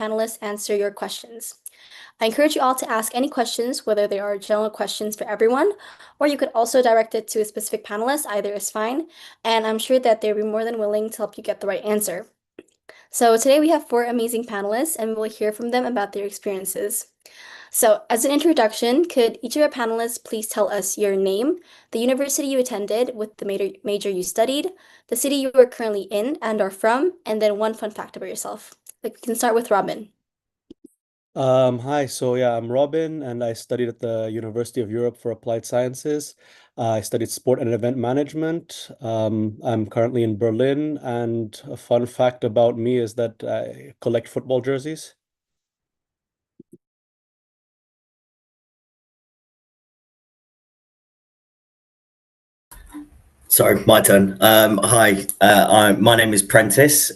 panelists answer your questions. I encourage you all to ask any questions, whether they are general questions for everyone, or you could also direct it to a specific panelist, either is fine, and I'm sure that they'll be more than willing to help you get the right answer. So today we have four amazing panelists, and we'll hear from them about their experiences. So, as an introduction, could each of our panelists please tell us your name, the university you attended with the major you studied, the city you are currently in and are from, and then one fun fact about yourself. Like we can start with Robin. Hi, I'm Robin, and I studied at the University of Europe for Applied Sciences. I studied sport and event management. I'm currently in Berlin, and a fun fact about me is that I collect football jerseys. Sorry, my turn. Hi, my name is Prentice.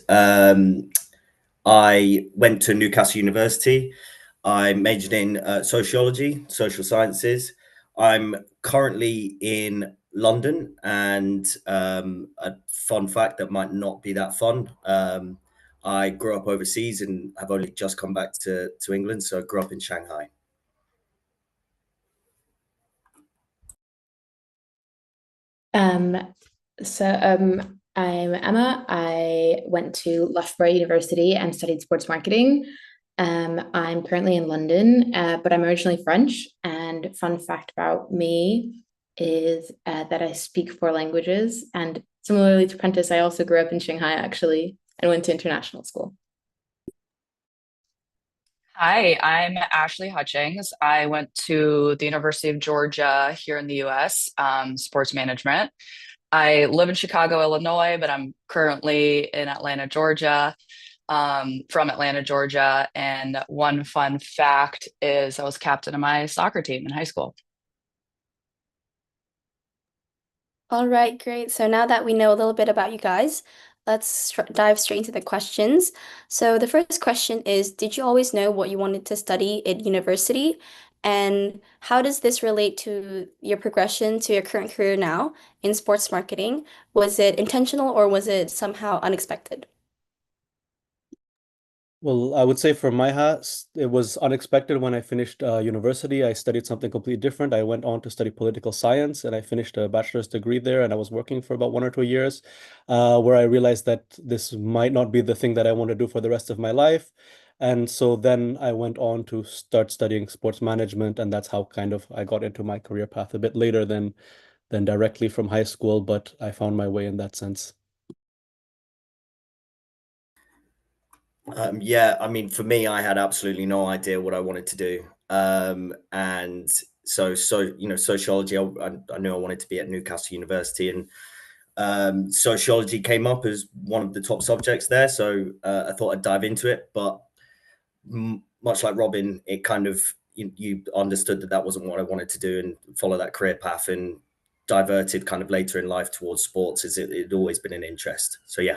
I went to Newcastle University. I majored in sociology, social sciences. I'm currently in London, and a fun fact that might not be that fun. I grew up overseas and have only just come back to England, so I grew up in Shanghai. Um, I'm Emma. I went to Loughborough University and studied sports marketing. I'm currently in London, but I'm originally French. And fun fact about me is that I speak four languages. And similarly to Prentice, I also grew up in Shanghai actually and went to international school. Hi, I'm Ashley Hutchings. I went to the University of Georgia here in the US, sports management. I live in Chicago, Illinois, but I'm currently in Atlanta, Georgia, from Atlanta, Georgia. And one fun fact is I was captain of my soccer team in high school. All right, great. So now that we know a little bit about you guys, let's dive straight into the questions. So the first question is, did you always know what you wanted to study at university? And how does this relate to your progression to your current career now in sports marketing? Was it intentional or was it somehow unexpected? Well, I would say for my house, it was unexpected when I finished university. I studied something completely different. I went on to study political science and I finished a bachelor's degree there. And I was working for about 1 or 2 years, where I realized that this might not be the thing that I want to do for the rest of my life. And so then I went on to start studying sports management, and that's how kind of I got into my career path a bit later than directly from high school, but I found my way in that sense. Yeah, I mean, for me, I had absolutely no idea what I wanted to do. And sociology, I knew I wanted to be at Newcastle University, and sociology came up as one of the top subjects there. So I thought I'd dive into it. But much like Robin, it kind of, you understood that that wasn't what I wanted to do and follow that career path, and diverted kind of later in life towards sports, as it had always been an interest. So yeah.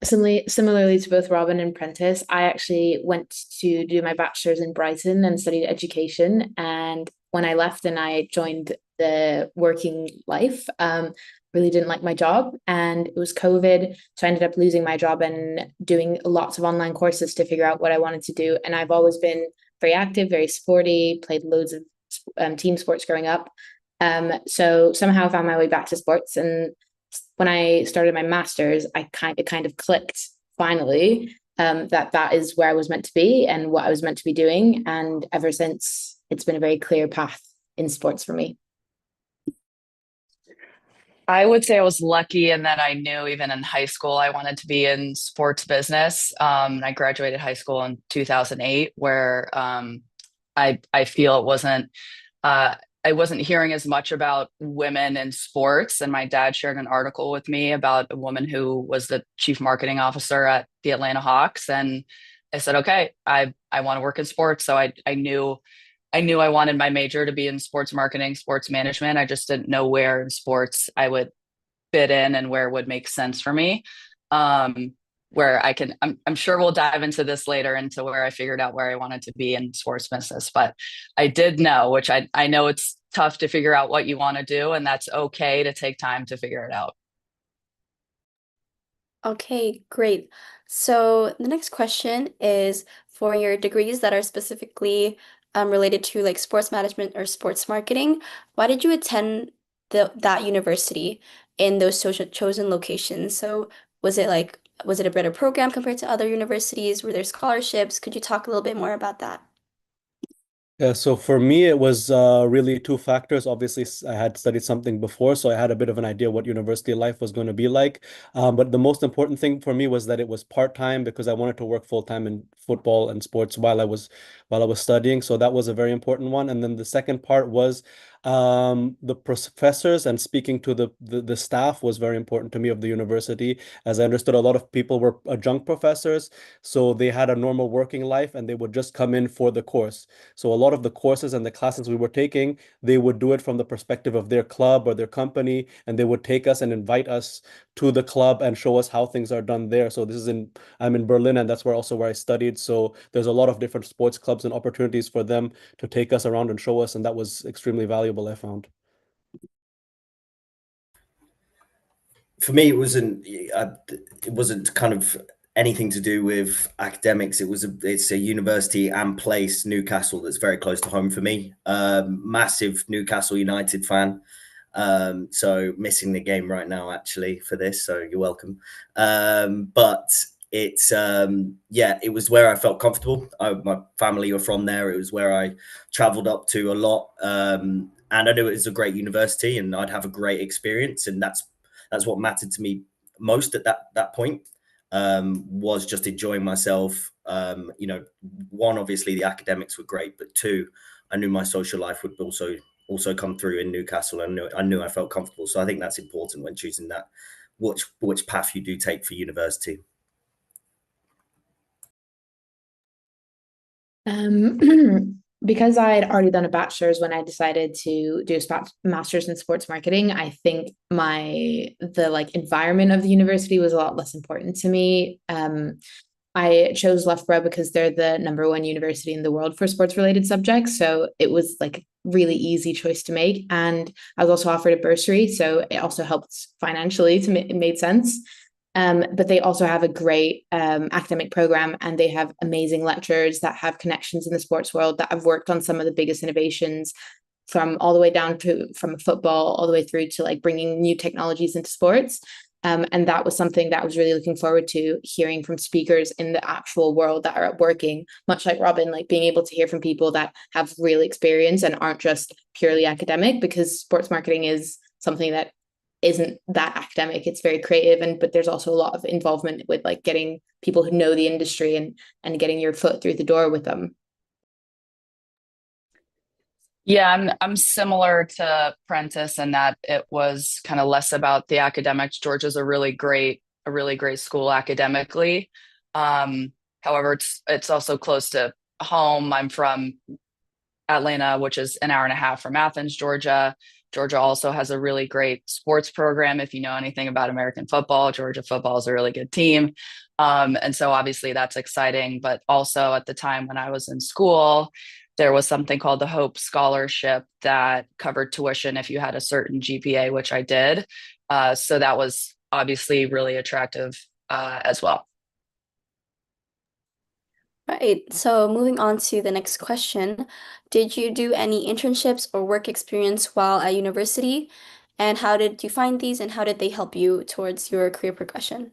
Similarly to both Robin and Prentice, I actually went to do my bachelor's in Brighton and studied education. And when I left and I joined the working life, really didn't like my job, and it was COVID, so I ended up losing my job and doing lots of online courses to figure out what I wanted to do. And I've always been very active, very sporty, played loads of team sports growing up. So somehow I found my way back to sports, and when I started my master's, it kind of clicked finally, that that is where I was meant to be and what I was meant to be doing. And ever since, it's been a very clear path in sports for me. I would say I was lucky in that I knew even in high school I wanted to be in sports business. I graduated high school in 2008, where I feel it wasn't uh, I wasn't hearing as much about women in sports. And my dad shared an article with me about a woman who was the chief marketing officer at the Atlanta Hawks, and I said, okay, I want to work in sports. So I knew I wanted my major to be in sports marketing, sports management. I just didn't know where in sports I would fit in and where would make sense for me. Um, where I'm sure we'll dive into this later, into where I figured out where I wanted to be in sports business. But I did know, which I know it's tough to figure out what you want to do, and that's okay to take time to figure it out. Okay, great. So the next question is for your degrees that are specifically related to like sports management or sports marketing. Why did you attend that university in those chosen locations? So was it a better program compared to other universities? Were there scholarships? Could you talk a little bit more about that? Yeah, so for me, it was really two factors. Obviously, I had studied something before, so I had a bit of an idea what university life was going to be like. But the most important thing for me was that it was part-time because I wanted to work full-time in football and sports while I was studying. So that was a very important one. And then the second part was the professors and speaking to the staff was very important to me of the university, as I understood a lot of people were adjunct professors, so they had a normal working life and they would just come in for the course. So a lot of the courses and the classes we were taking, they would do it from the perspective of their club or their company, and they would take us and invite us to the club and show us how things are done there. So I'm in Berlin, and that's where I studied. So there's a lot of different sports clubs and opportunities for them to take us around and show us, and that was extremely valuable, I found. For me, it wasn't kind of anything to do with academics. It's a university and place, Newcastle, that's very close to home for me. Massive Newcastle United fan. So missing the game right now actually for this. So you're welcome. But it's yeah, it was where I felt comfortable. My family were from there. It was where I traveled up to a lot. And I knew it was a great university and I'd have a great experience. And that's what mattered to me most at that point, was just enjoying myself. One, obviously the academics were great, but two, I knew my social life would also come through in Newcastle. I knew I felt comfortable. So I think that's important when choosing that, which path you do take for university. Because I had already done a bachelor's when I decided to do a master's in sports marketing, I think the like environment of the university was a lot less important to me. I chose Loughborough because they're the number one university in the world for sports related subjects. So it was like a really easy choice to make. And I was also offered a bursary. So it also helped financially it made sense. But they also have a great academic program, and they have amazing lecturers that have connections in the sports world that have worked on some of the biggest innovations, from all the way down to from football all the way through to like bringing new technologies into sports. And that was something that I was really looking forward to hearing from speakers in the actual world that are working, much like Robin, like being able to hear from people that have real experience and aren't just purely academic, because sports marketing is something that isn't that academic. It's very creative, but there's also a lot of involvement with like getting people who know the industry and getting your foot through the door with them. Yeah, I'm similar to Prentice in that it was kind of less about the academics. Georgia's a really great school academically. Um, However, it's also close to home. I'm from Atlanta, which is an hour and a half from Athens, Georgia. Georgia also has a really great sports program. If you know anything about American football, Georgia football is a really good team. And so obviously that's exciting. But also at the time when I was in school, there was something called the Hope Scholarship that covered tuition if you had a certain GPA, which I did. So that was obviously really attractive as well. Right. So moving on to the next question. Did you do any internships or work experience while at university? And how did you find these and how did they help you towards your career progression?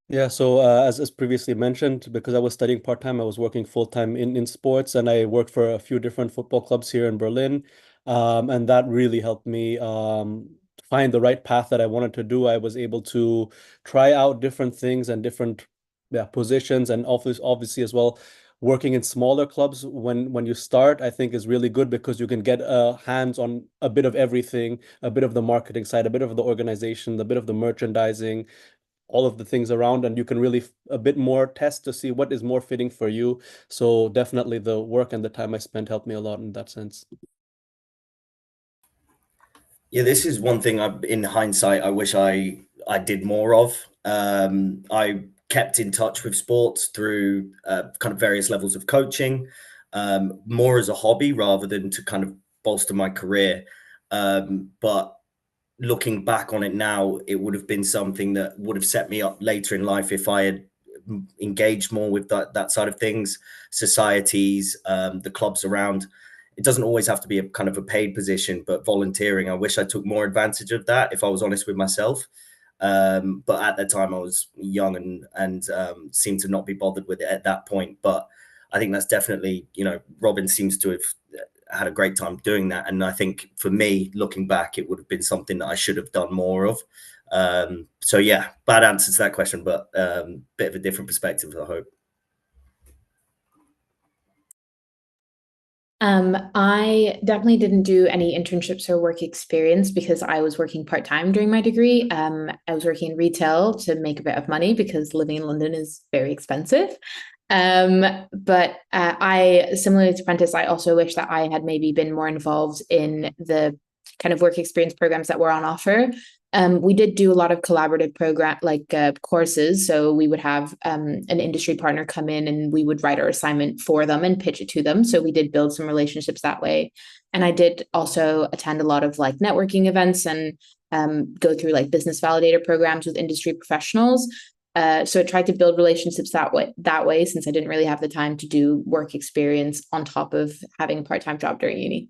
Yeah, so as previously mentioned, because I was studying part-time, I was working full-time in sports, and I worked for a few different football clubs here in Berlin. And that really helped me find the right path that I wanted to do. I was able to try out different things and different, yeah, positions, and obviously as well, working in smaller clubs when you start, I think is really good because you can get hands on a bit of everything, a bit of the marketing side, a bit of the organization, a bit of the merchandising, all of the things around, and you can really a bit more test to see what is more fitting for you. So definitely the work and the time I spent helped me a lot in that sense. Yeah, this is one thing in hindsight, I wish I did more of. I kept in touch with sports through kind of various levels of coaching, more as a hobby rather than to kind of bolster my career. But looking back on it now, it would have been something that would have set me up later in life if I had engaged more with that side of things, societies, the clubs around. It doesn't always have to be a kind of a paid position, but volunteering. I wish I took more advantage of that, if I was honest with myself. But at the time I was young and seemed to not be bothered with it at that point. But I think that's definitely, Robin seems to have had a great time doing that. And I think for me, looking back, it would have been something that I should have done more of. So yeah, bad answer to that question, but bit of a different perspective, I hope. I definitely didn't do any internships or work experience because I was working part-time during my degree. I was working in retail to make a bit of money because living in London is very expensive. But I, similarly to Prentice, I also wish that I had maybe been more involved in the kind of work experience programs that were on offer. We did do a lot of collaborative program courses. So we would have an industry partner come in and we would write our assignment for them and pitch it to them. So we did build some relationships that way. And I did also attend a lot of like networking events and go through like business validator programs with industry professionals. So I tried to build relationships that way, since I didn't really have the time to do work experience on top of having a part-time job during uni.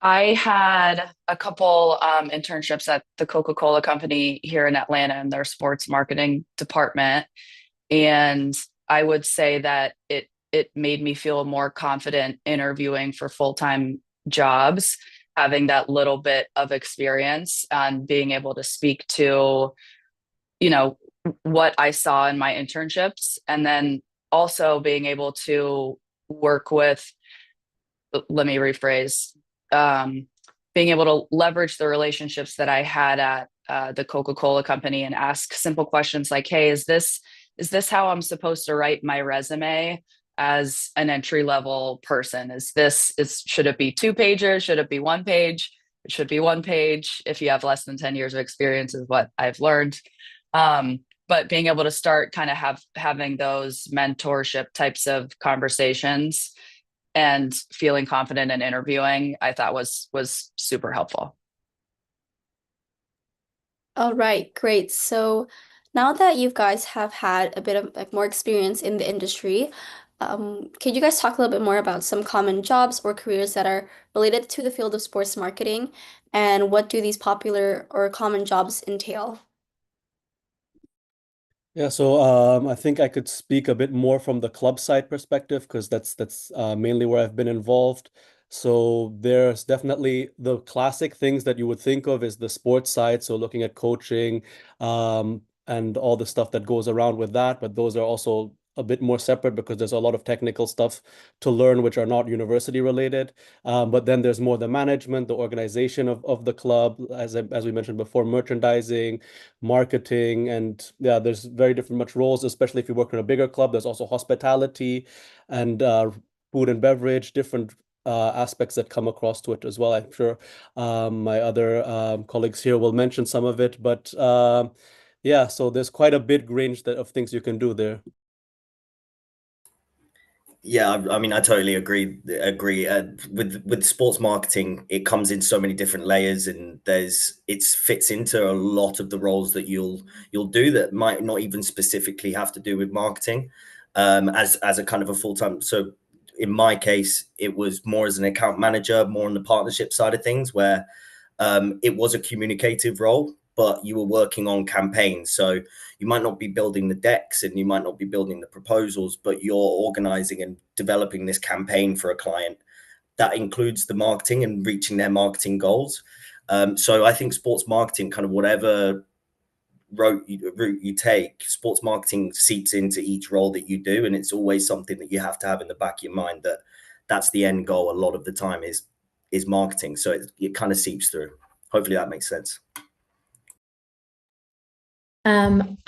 I had a couple internships at the Coca-Cola company here in Atlanta in their sports marketing department. And I would say that it made me feel more confident interviewing for full-time jobs, having that little bit of experience and being able to speak to, what I saw in my internships. And then also being able to work with, let me rephrase, being able to leverage the relationships that I had at the Coca-Cola company and ask simple questions like, hey, is this how I'm supposed to write my resume as an entry-level person? Should it be 2 pages? Should it be 1 page? It should be 1 page if you have less than 10 years of experience, is what I've learned. But being able to start kind of having those mentorship types of conversations and feeling confident in interviewing, I thought was super helpful. All right, great. So now that you guys have had a bit of like more experience in the industry, could you guys talk a little bit more about some common jobs or careers that are related to the field of sports marketing, and what do these popular or common jobs entail? Yeah, so I think I could speak a bit more from the club side perspective because that's mainly where I've been involved. So there's definitely the classic things that you would think of is the sports side, so looking at coaching and all the stuff that goes around with that, but those are also a bit more separate because there's a lot of technical stuff to learn which are not university related. But then there's more the management, the organization of the club, as we mentioned before, merchandising, marketing, and yeah, there's very different much roles, especially if you work in a bigger club. There's also hospitality and food and beverage, different aspects that come across to it as well. I'm sure my other colleagues here will mention some of it, but yeah, so there's quite a big range of things you can do there. Yeah, I mean, I totally agree. With sports marketing, it comes in so many different layers, and it fits into a lot of the roles that you'll do that might not even specifically have to do with marketing, as a kind of a full time. So in my case, it was more as an account manager, more on the partnership side of things, where it was a communicative role, but you were working on campaigns. So you might not be building the decks and you might not be building the proposals, but you're organizing and developing this campaign for a client. That includes the marketing and reaching their marketing goals. So I think sports marketing, kind of whatever route you take, sports marketing seeps into each role that you do. And it's always something that you have to have in the back of your mind that that's the end goal a lot of the time is marketing. So it kind of seeps through. Hopefully that makes sense.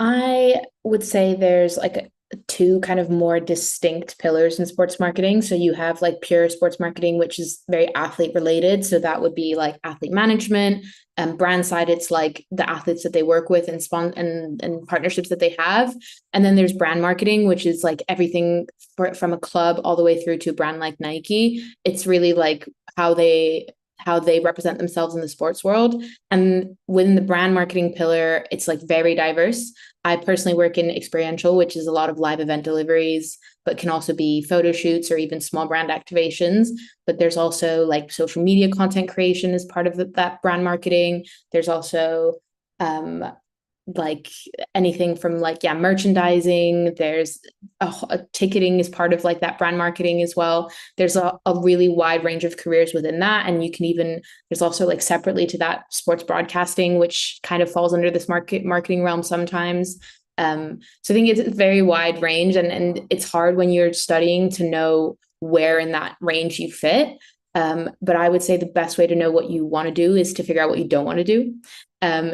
I would say there's like 2 kind of more distinct pillars in sports marketing. So you have like pure sports marketing, which is very athlete related. So that would be like athlete management, and brand side, it's like the athletes that they work with and and partnerships that they have. And then there's brand marketing, which is like everything from a club all the way through to a brand like Nike. It's really like how they how they represent themselves in the sports world. And within the brand marketing pillar, it's like very diverse. I personally work in experiential, which is a lot of live event deliveries, but can also be photo shoots or even small brand activations. But there's also like social media content creation as part of that brand marketing. There's also like anything from like merchandising. There's a ticketing is part of like that brand marketing as well. There's a really wide range of careers within that, and you can even, there's also like separately to that sports broadcasting, which kind of falls under this marketing realm sometimes. So I think it's a very wide range, and it's hard when you're studying to know where in that range you fit. But I would say the best way to know what you want to do is to figure out what you don't want to do.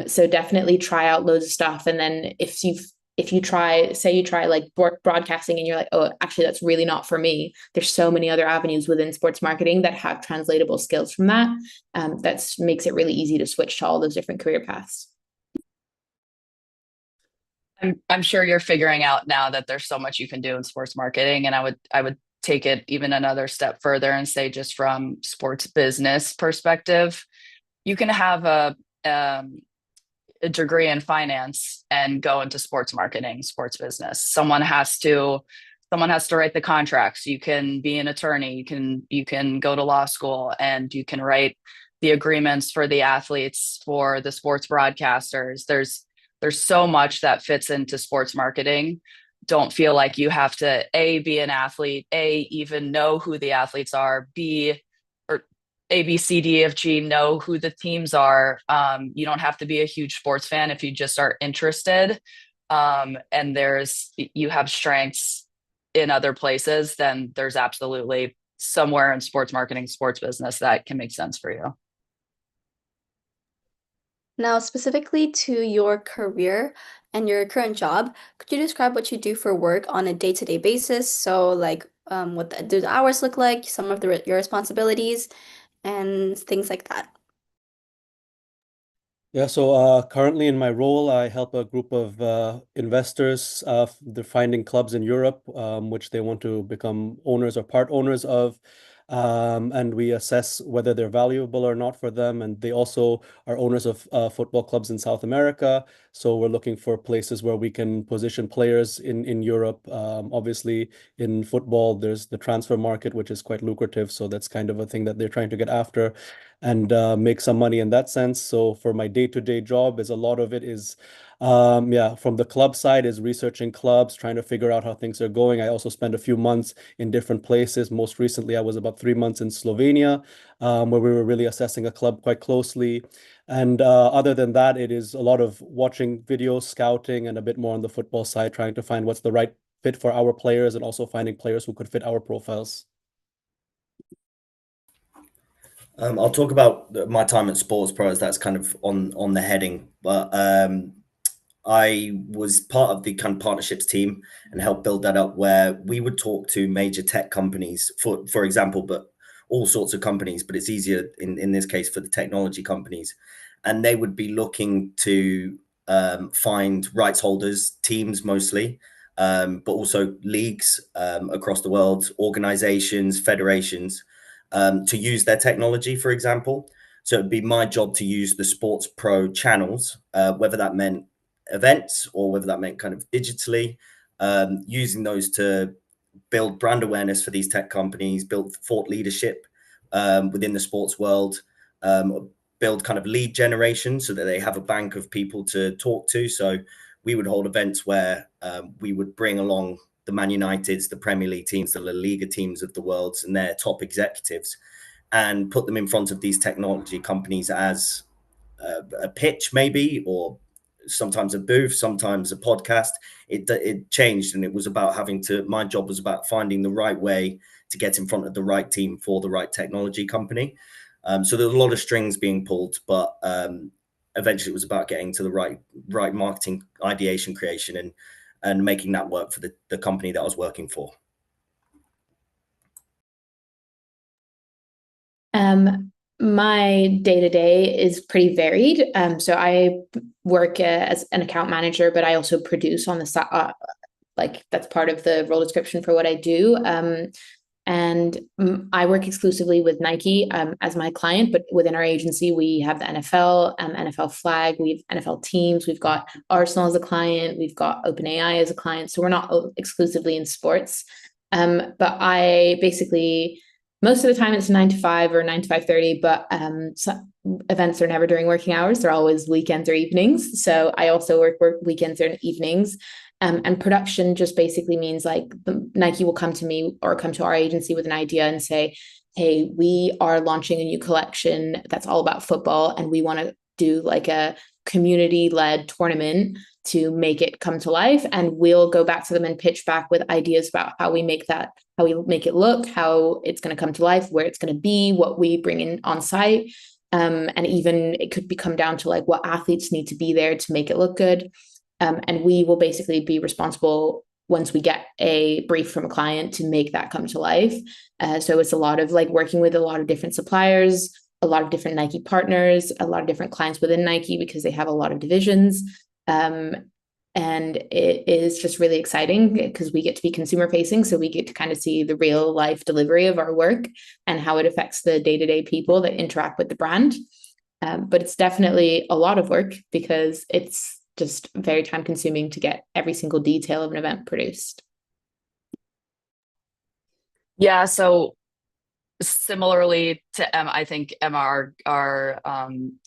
So definitely try out loads of stuff. And then if you try, say you try like broadcasting and you're like, oh, actually, that's really not for me. There's so many other avenues within sports marketing that have translatable skills from that. That makes it really easy to switch to all those different career paths. I'm sure you're figuring out now that there's so much you can do in sports marketing, and I would take it even another step further and say, just from sports business perspective, you can have a degree in finance and go into sports marketing, sports business. Someone has to write the contracts. You can be an attorney. You can go to law school and you can write the agreements for the athletes, for the sports broadcasters. There's so much that fits into sports marketing. Don't feel like you have to be an athlete, even know who the athletes are, or A, B, C, D, F, G, know who the teams are. You don't have to be a huge sports fan if you just are interested. And you have strengths in other places, then there's absolutely somewhere in sports marketing, sports business that can make sense for you. Now, specifically to your career and your current job, could you describe what you do for work on a day-to-day basis? So, like, what do the hours look like, some of your responsibilities, and things like that. Yeah, so currently in my role, I help a group of investors. They're finding clubs in Europe, which they want to become owners or part owners of. And we assess whether they're valuable or not for them. And they also are owners of football clubs in South America. So we're looking for places where we can position players in Europe. Obviously, in football, there's the transfer market, which is quite lucrative. So that's kind of a thing that they're trying to get after and make some money in that sense. So for my day-to-day job, is a lot of it is from the club side, is researching clubs, trying to figure out how things are going. I also spend a few months in different places. Most recently, I was about 3 months in Slovenia, where we were really assessing a club quite closely. And other than that, it is a lot of watching videos, scouting, and a bit more on the football side, trying to find what's the right fit for our players and also finding players who could fit our profiles. I'll talk about my time at Sports Pros. That's kind of on the heading, but I was part of the kind of partnerships team and helped build that up, where we would talk to major tech companies, for example, but all sorts of companies. But it's easier in this case for the technology companies, and they would be looking to find rights holders, teams mostly, but also leagues across the world, organizations, federations, to use their technology, for example. So it'd be my job to use the Sports Pro channels, whether that meant events or whether that meant kind of digitally, using those to build brand awareness for these tech companies, build thought leadership within the sports world, build kind of lead generation so that they have a bank of people to talk to. So we would hold events where we would bring along the Man Uniteds, the Premier League teams, the La Liga teams of the world and their top executives, and put them in front of these technology companies as a pitch maybe, or sometimes a booth, sometimes a podcast. It changed, and it was about my job was about finding the right way to get in front of the right team for the right technology company. So there's a lot of strings being pulled, but eventually it was about getting to the right marketing ideation creation and making that work for the company that I was working for. My day-to-day is pretty varied. So I work as an account manager, but I also produce on the side. Like that's part of the role description for what I do. And I work exclusively with Nike as my client, but within our agency, we have the NFL, NFL Flag, we have NFL teams, we've got Arsenal as a client, we've got OpenAI as a client. So we're not exclusively in sports. But I basically, most of the time it's 9 to 5 or 9 to 5:30, but events are never during working hours. They're always weekends or evenings. So I also work weekends or evenings. And production just basically means like Nike will come to me or come to our agency with an idea and say, hey, we are launching a new collection that's all about football, and we want to do like a community-led tournament to make it come to life. And we'll go back to them and pitch back with ideas about how we make it look, how it's going to come to life, where it's going to be, what we bring in on site. And even it could come down to like what athletes need to be there to make it look good. And we will basically be responsible once we get a brief from a client to make that come to life. So it's a lot of like working with a lot of different suppliers, a lot of different Nike partners, a lot of different clients within Nike because they have a lot of divisions. And it is just really exciting because we get to be consumer facing. So we get to kind of see the real life delivery of our work and how it affects the day-to-day people that interact with the brand. But it's definitely a lot of work because it's just very time consuming to get every single detail of an event produced. Yeah, so similarly to Emma, I think Emma, our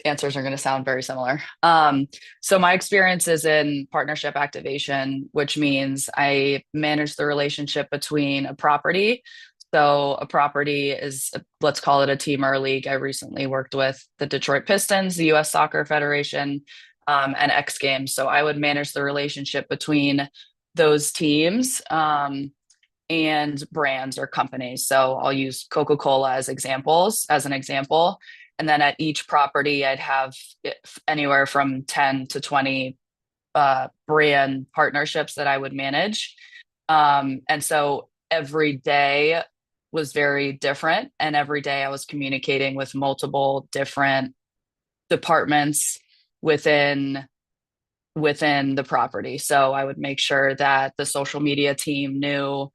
answers are going to sound very similar. So my experience is in partnership activation, which means I manage the relationship between a property. So a property is, let's call it a team or a league. I recently worked with the Detroit Pistons, the US Soccer Federation, and X Games. So I would manage the relationship between those teams and brands or companies. So I'll use Coca-Cola as an example. And then at each property, I'd have anywhere from 10 to 20 brand partnerships that I would manage. And so every day was very different. And every day I was communicating with multiple different departments within the property. So I would make sure that the social media team knew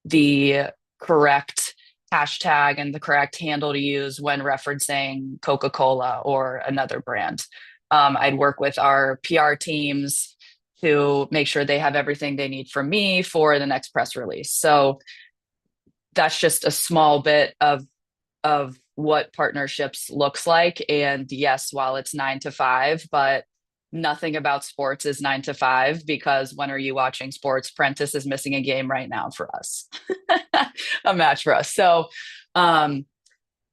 the correct hashtag and the correct handle to use when referencing Coca-Cola or another brand. I'd work with our PR teams to make sure they have everything they need from me for the next press release. So that's just a small bit of what partnerships looks like. And yes, while it's 9 to 5, but nothing about sports is 9 to 5, because when are you watching sports? Prentice is missing a game right now for us, a match for us. So I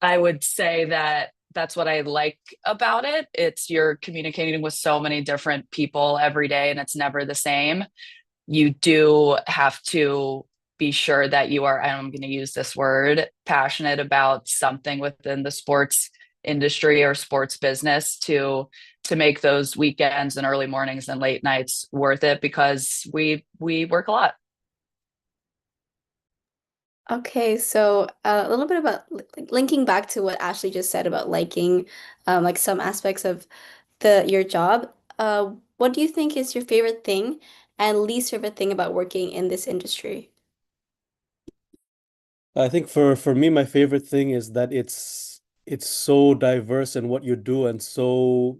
would say that that's what I like about it. It's you're communicating with so many different people every day and it's never the same. You do have to be sure that you are, I'm going to use this word, passionate about something within the sports industry or sports business to make those weekends and early mornings and late nights worth it, because we work a lot. Okay, so a little bit about linking back to what Ashley just said about liking like some aspects of your job. What do you think is your favorite thing and least favorite thing about working in this industry? I think for me, my favorite thing is that it's so diverse in what you do and so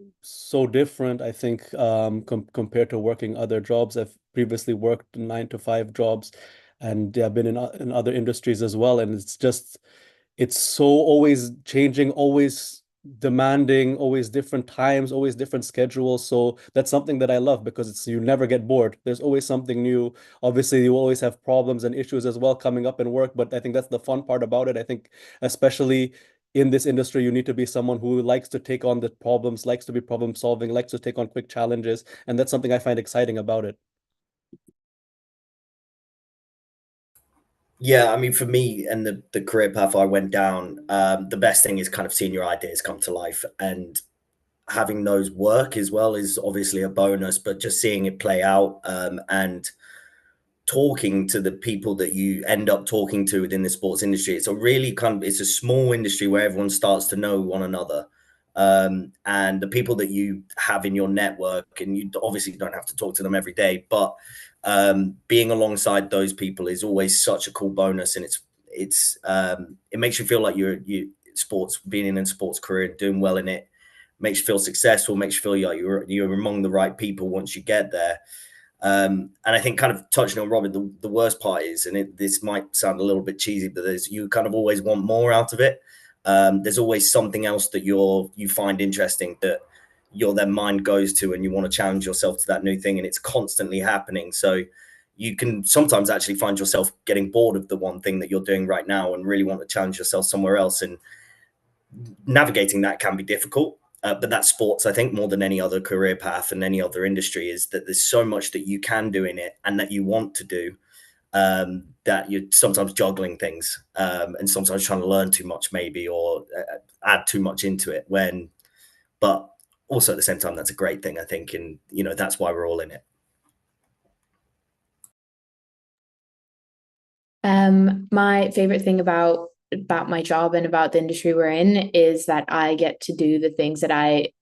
different. I think compared to working other jobs. I've previously worked 9 to 5 jobs, and yeah, I've been in other industries as well. And it's so always changing, always demanding, always different times, always different schedules. So that's something that I love because you never get bored. There's always something new. Obviously, you always have problems and issues as well coming up in work, but I think that's the fun part about it. I think especially in this industry, you need to be someone who likes to take on the problems, likes to be problem solving, likes to take on quick challenges, and that's something I find exciting about it. Yeah, I mean, for me and the career path I went down, the best thing is kind of seeing your ideas come to life, and having those work as well is obviously a bonus, but just seeing it play out, and talking to the people that you end up talking to within the sports industry. It's a really it's a small industry where everyone starts to know one another. And the people that you have in your network, and you obviously don't have to talk to them every day, but being alongside those people is always such a cool bonus. And it makes you feel like you sports, being in a sports career, doing well in it, makes you feel successful, makes you feel like you're among the right people once you get there. And I think, kind of touching on Robin, the worst part is, and this might sound a little bit cheesy, but you kind of always want more out of it. There's always something else that you find interesting, that your then mind goes to, and you want to challenge yourself to that new thing, and it's constantly happening. So you can sometimes actually find yourself getting bored of the one thing that you're doing right now and really want to challenge yourself somewhere else. And navigating that can be difficult. But that's sports, I think, more than any other career path and any other industry, is that there's so much that you can do in it and that you want to do, that you're sometimes juggling things, and sometimes trying to learn too much, maybe, or add too much into it. But also at the same time, that's a great thing, I think, and that's why we're all in it. My favorite thing about my job and about the industry we're in is that I get to do the things that I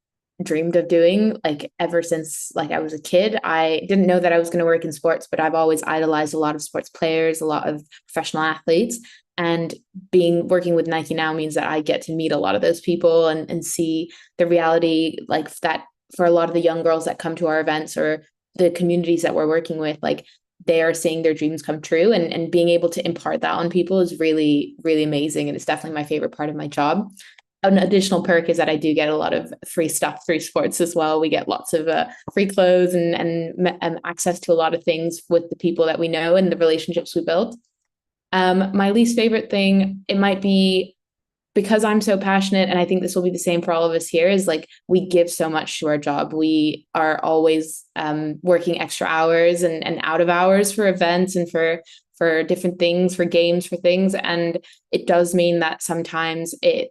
dreamed of doing, like, ever since, like, I was a kid. I didn't know that I was going to work in sports, but I've always idolized a lot of sports players, a lot of professional athletes. And working with Nike now means that I get to meet a lot of those people and see the reality, like, that for a lot of the young girls that come to our events, or the communities that we're working with, like, they are seeing their dreams come true, and being able to impart that on people is really, really amazing. And it's definitely my favorite part of my job. An additional perk is that I do get a lot of free stuff through sports as well. We get lots of free clothes and access to a lot of things with the people that we know and the relationships we build. My least favorite thing, it might be, because I'm so passionate, and I think this will be the same for all of us here, is like, we give so much to our job. We are always working extra hours and out of hours for events and for different things, for games, for things. And it does mean that sometimes it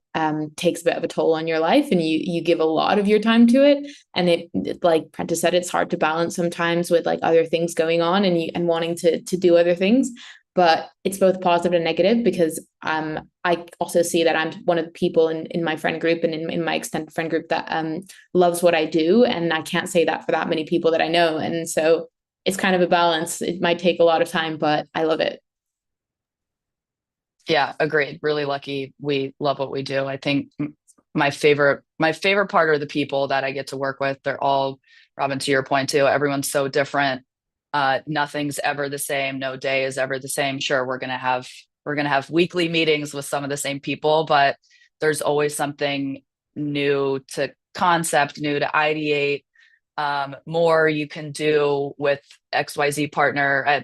takes a bit of a toll on your life, and you give a lot of your time to it. And it, like Prentice said, it's hard to balance sometimes with, like, other things going on and wanting to do other things. But it's both positive and negative, because I also see that I'm one of the people in my friend group and in my extended friend group that loves what I do. And I can't say that for that many people that I know. And so it's kind of a balance. It might take a lot of time, but I love it. Yeah, agreed. Really lucky. We love what we do. I think my favorite part are the people that I get to work with. They're all, Robin, to your point too, everyone's so different. Nothing's ever the same. No day is ever the same. Sure, we're gonna have weekly meetings with some of the same people, but there's always something new to concept, new to ideate. More you can do with XYZ partner.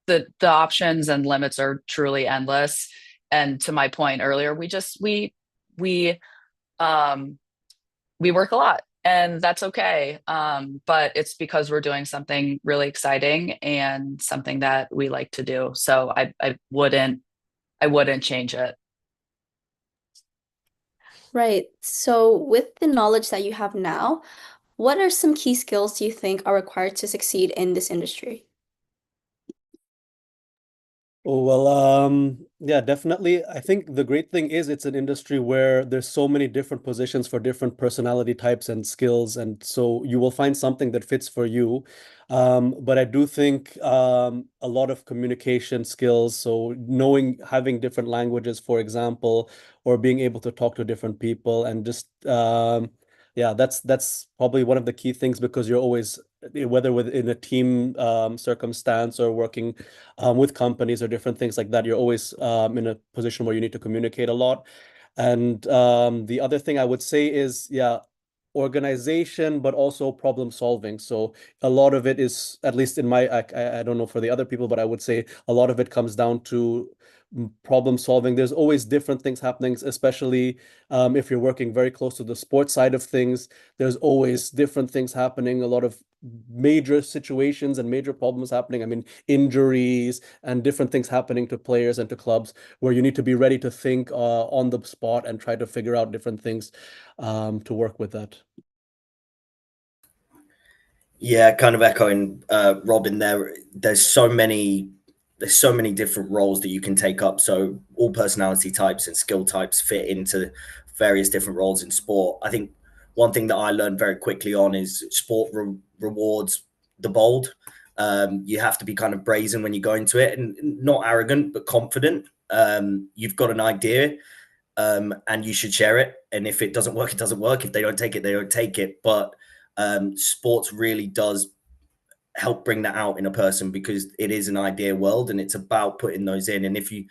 The options and limits are truly endless. And to my point earlier, we work a lot, and that's okay. But it's because we're doing something really exciting and something that we like to do. So I wouldn't change it. Right. So, with the knowledge that you have now, what are some key skills do you think are required to succeed in this industry? Oh, well, yeah, definitely. I think the great thing is it's an industry where there's so many different positions for different personality types and skills, and so you will find something that fits for you. But I do think a lot of communication skills, so having different languages, for example, or being able to talk to different people, and just yeah, that's probably one of the key things, because you're always, whether within a team circumstance or working with companies or different things like that, you're always in a position where you need to communicate a lot. And the other thing I would say is, yeah, organization, but also problem solving. So a lot of it is, at least in I don't know for the other people, but I would say a lot of it comes down to problem solving. There's always different things happening, especially if you're working very close to the sports side of things. There's always different things happening, a lot of major situations and major problems happening. I mean, injuries and different things happening to players and to clubs, where you need to be ready to think on the spot and try to figure out different things to work with that. Yeah, kind of echoing Robin there. There's so many different roles that you can take up. So all personality types and skill types fit into various different roles in sport. I think one thing that I learned very quickly on is sport rewards the bold. You have to be kind of brazen when you go into it, and not arrogant, but confident. You've got an idea, and you should share it. And if it doesn't work, it doesn't work. If they don't take it, they don't take it. But sports really does help bring that out in a person, because it is an idea world, and it's about putting those in. And if you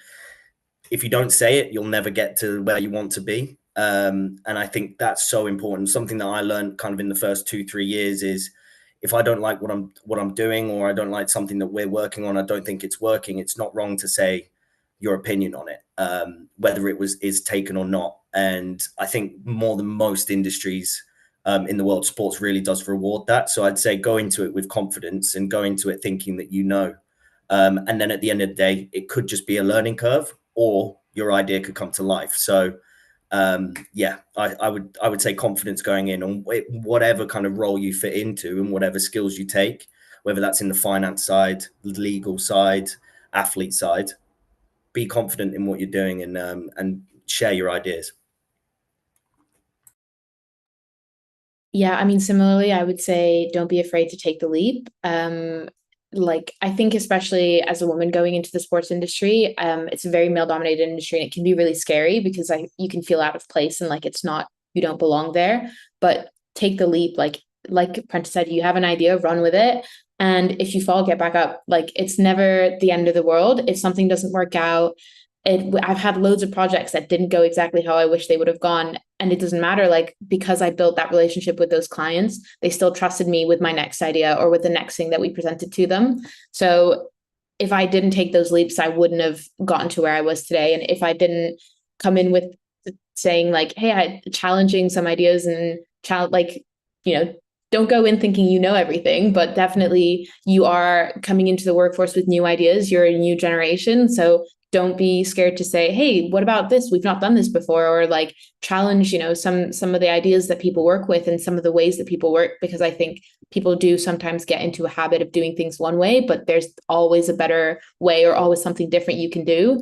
don't say it, you'll never get to where you want to be. And I think that's so important. Something that I learned kind of in the first 2-3 years is, if I don't like what I'm doing, or I don't like something that we're working on, I don't think it's working, it's not wrong to say your opinion on it, whether it is taken or not. And I think more than most industries in the world, sports really does reward that. So I'd say go into it with confidence, and go into it thinking that you know. And then at the end of the day, it could just be a learning curve, or your idea could come to life. So yeah, I would say confidence going in on whatever kind of role you fit into, and whatever skills you take, whether that's in the finance side, legal side, athlete side. Be confident in what you're doing, and share your ideas. Yeah, I mean, similarly, I would say don't be afraid to take the leap. Like, I think especially as a woman going into the sports industry, it's a very male dominated industry, and it can be really scary because you can feel out of place, and like it's not, you don't belong there. But take the leap, like Prentice said, you have an idea, run with it. And if you fall, get back up. Like, it's never the end of the world. If something doesn't work out, I've had loads of projects that didn't go exactly how I wish they would have gone. And it doesn't matter, like, because I built that relationship with those clients, they still trusted me with my next idea or with the next thing that we presented to them. So if I didn't take those leaps, I wouldn't have gotten to where I was today. And if I didn't come in with saying like, hey, I challenging some ideas, and like, you know, don't go in thinking you know everything, but definitely you are coming into the workforce with new ideas. You're a new generation. So don't be scared to say, hey, what about this? We've not done this before. Or like challenge, some of the ideas that people work with, and some of the ways that people work, because I think people do sometimes get into a habit of doing things one way, but there's always a better way, or always something different you can do.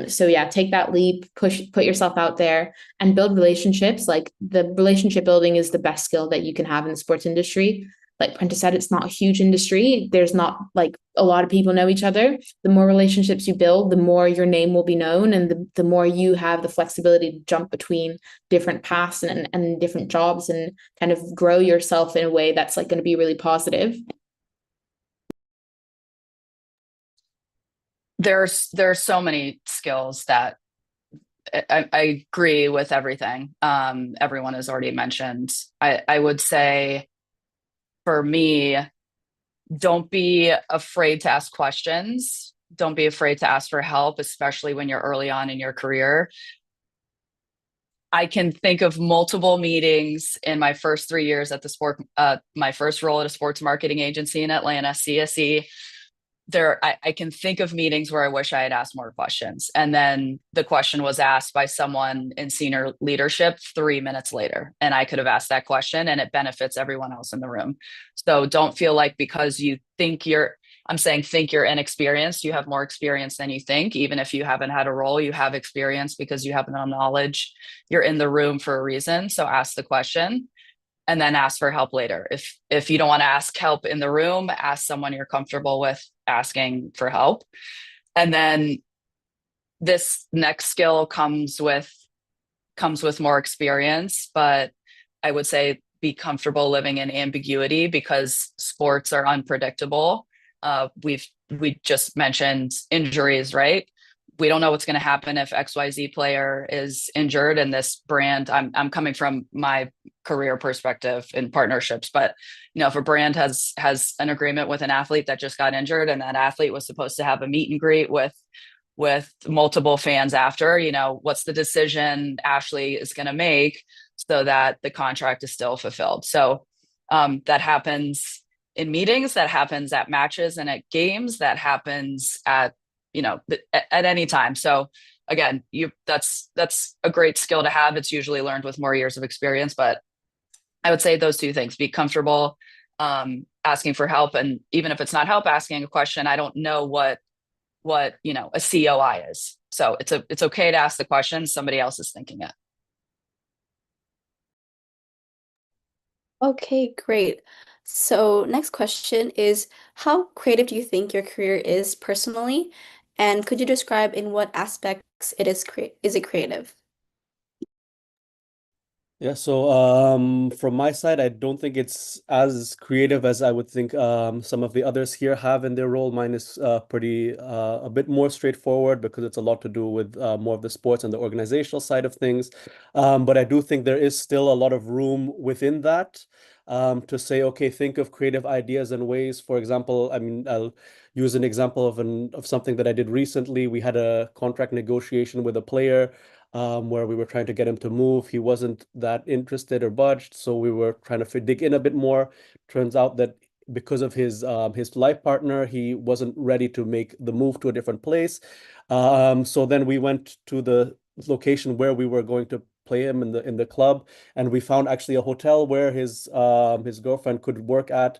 So yeah, take that leap, put yourself out there, and build relationships. Like, the relationship building is the best skill that you can have in the sports industry. Like Prentice said, it's not a huge industry. There's not like a lot of people know each other. The more relationships you build, the more your name will be known, and the more you have the flexibility to jump between different paths and different jobs, and kind of grow yourself in a way that's like going to be really positive. There's so many skills that I agree with everything everyone has already mentioned. I would say, for me, don't be afraid to ask questions. Don't be afraid to ask for help, especially when you're early on in your career. I can think of multiple meetings in my first 3 years at my first role at a sports marketing agency in Atlanta, CSE. I can think of meetings where I wish I had asked more questions. And then the question was asked by someone in senior leadership 3 minutes later. And I could have asked that question, and it benefits everyone else in the room. So don't feel like because you think you're inexperienced, you have more experience than you think. Even if you haven't had a role, you have experience because you have no knowledge. You're in the room for a reason. So ask the question, and then ask for help later. If you don't want to ask help in the room, ask someone you're comfortable with asking for help. And then this next skill comes with more experience, but I would say be comfortable living in ambiguity, because sports are unpredictable. We just mentioned injuries, right? We don't know what's going to happen if XYZ player is injured, and this brand, I'm coming from my career perspective in partnerships, but if a brand has an agreement with an athlete that just got injured, and that athlete was supposed to have a meet and greet with multiple fans after, what's the decision Ashley is going to make so that the contract is still fulfilled? So that happens in meetings, that happens at matches and at games, that happens at any time. So again, that's a great skill to have. It's usually learned with more years of experience, but I would say those two things: be comfortable asking for help, and even if it's not help, asking a question. I don't know what a COI is, so it's okay to ask the question. Somebody else is thinking it. Okay, great. So, next question is, how creative do you think your career is personally? And could you describe in what aspects is it creative? Yeah, so from my side, I don't think it's as creative as I would think some of the others here have in their role. Mine is pretty a bit more straightforward because it's a lot to do with more of the sports and the organizational side of things. But I do think there is still a lot of room within that to say, okay, think of creative ideas and ways. For example, I mean, I'll use an example of something that I did recently. We had a contract negotiation with a player where we were trying to get him to move. He wasn't that interested or budged, so we were trying to dig in a bit more. Turns out that because of his life partner, he wasn't ready to make the move to a different place. So then we went to the location where we were going to play him in the club, and we found actually a hotel where his girlfriend could work at.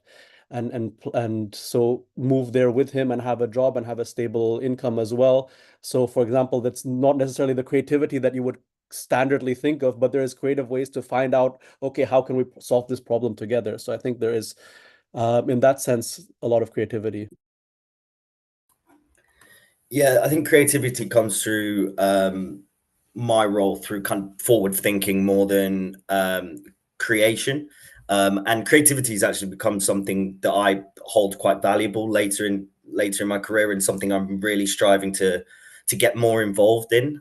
And so move there with him and have a job and have a stable income as well. So, for example, that's not necessarily the creativity that you would standardly think of, but there is creative ways to find out, okay, how can we solve this problem together? So I think there is, in that sense, a lot of creativity. Yeah, I think creativity comes through my role through kind of forward thinking more than creation. And creativity has actually become something that I hold quite valuable later in my career, and something I'm really striving to get more involved in.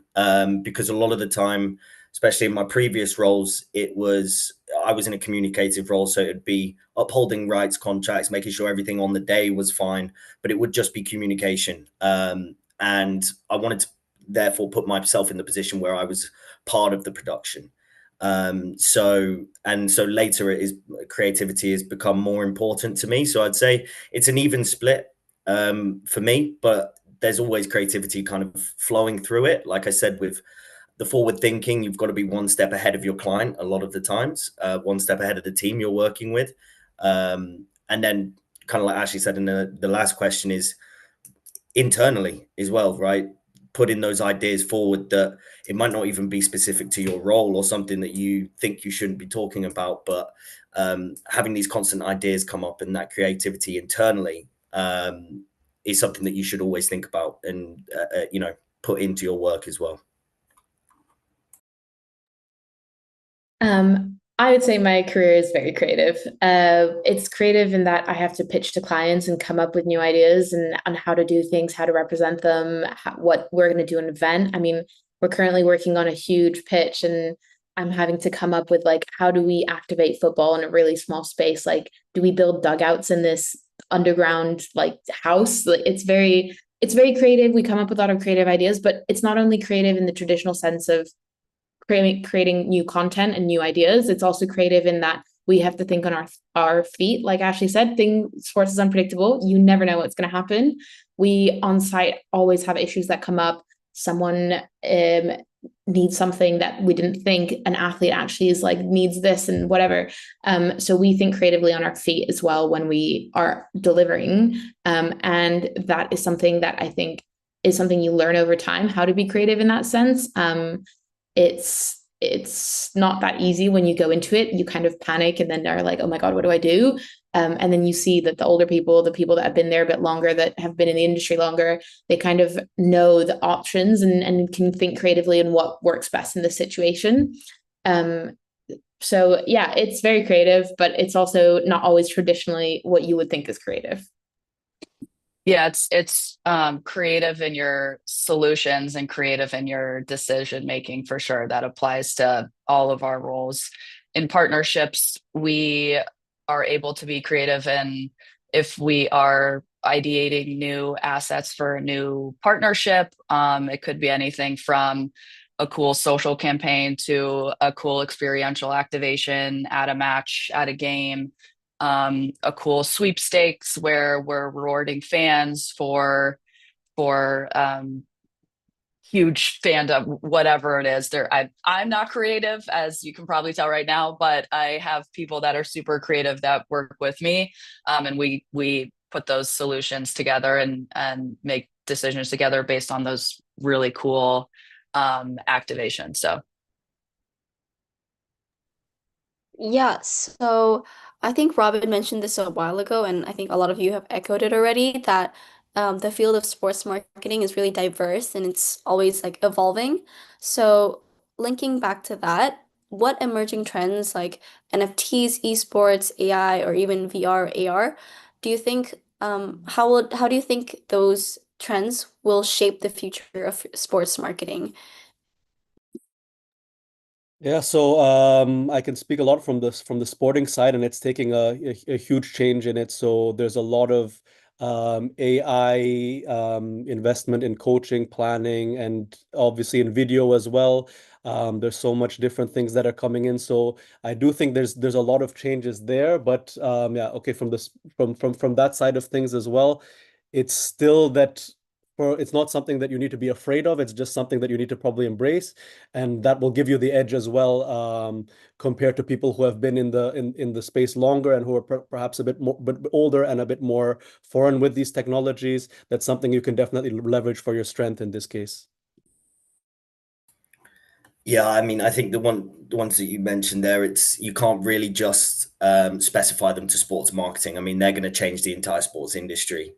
Because a lot of the time, especially in my previous roles, I was in a communicative role, so it'd be upholding rights contracts, making sure everything on the day was fine, but it would just be communication. And I wanted to therefore put myself in the position where I was part of the production. So later it is creativity has become more important to me. So I'd say it's an even split for me, but there's always creativity kind of flowing through it. Like I said, with the forward thinking, you've got to be one step ahead of your client a lot of the times, one step ahead of the team you're working with. And then kind of like Ashley said in the last question is internally as well, right? Putting those ideas forward that it might not even be specific to your role or something that you think you shouldn't be talking about, but having these constant ideas come up and that creativity internally is something that you should always think about and put into your work as well. I would say my career is very creative. It's creative in that I have to pitch to clients and come up with new ideas and on how to do things, how to represent them, what we're going to do in an event. I mean, we're currently working on a huge pitch, and I'm having to come up with like, how do we activate football in a really small space? Like, do we build dugouts in this underground like house? Like, it's very creative. We come up with a lot of creative ideas, but it's not only creative in the traditional sense of creating new content and new ideas. It's also creative in that we have to think on our feet. Like Ashley said, sports is unpredictable. You never know what's going to happen. We on site always have issues that come up. Someone needs something that we didn't think an athlete actually is like needs this and whatever. So we think creatively on our feet as well when we are delivering. And that is something that I think is something you learn over time, how to be creative in that sense. It's not that easy when you go into it. You kind of panic and then are like, oh my God, what do I do? And then you see that the older people, the people that have been there a bit longer, that have been in the industry longer, they kind of know the options and can think creatively in what works best in the situation. So yeah, it's very creative, but it's also not always traditionally what you would think is creative. Yeah, it's creative in your solutions and creative in your decision making for sure. That applies to all of our roles. In partnerships, we are able to be creative, and if we are ideating new assets for a new partnership, it could be anything from a cool social campaign to a cool experiential activation at a match, at a game, a cool sweepstakes where we're rewarding fans for huge fandom, whatever it is. I'm not creative, as you can probably tell right now, but I have people that are super creative that work with me, and we put those solutions together and make decisions together based on those really cool activations. So Yeah, so I think Robin mentioned this a while ago, and I think a lot of you have echoed it already, that the field of sports marketing is really diverse and it's always like evolving. So, linking back to that, what emerging trends like NFTs, esports, AI, or even VR, AR, do you think how do you think those trends will shape the future of sports marketing? Yeah, so I can speak a lot from the sporting side, and it's taking a huge change in it. So there's a lot of AI investment in coaching, planning, and obviously in video as well. There's so much different things that are coming in. So I do think there's a lot of changes there. But yeah, okay, from that side of things as well, it's still that it's not something that you need to be afraid of. It's just something that you need to probably embrace, and that will give you the edge as well, compared to people who have been in the space longer and who are perhaps a bit more but older and a bit more foreign with these technologies. That's something you can definitely leverage for your strength in this case. Yeah, I mean, I think the ones that you mentioned there, it's you can't really just specify them to sports marketing. I mean, they're going to change the entire sports industry.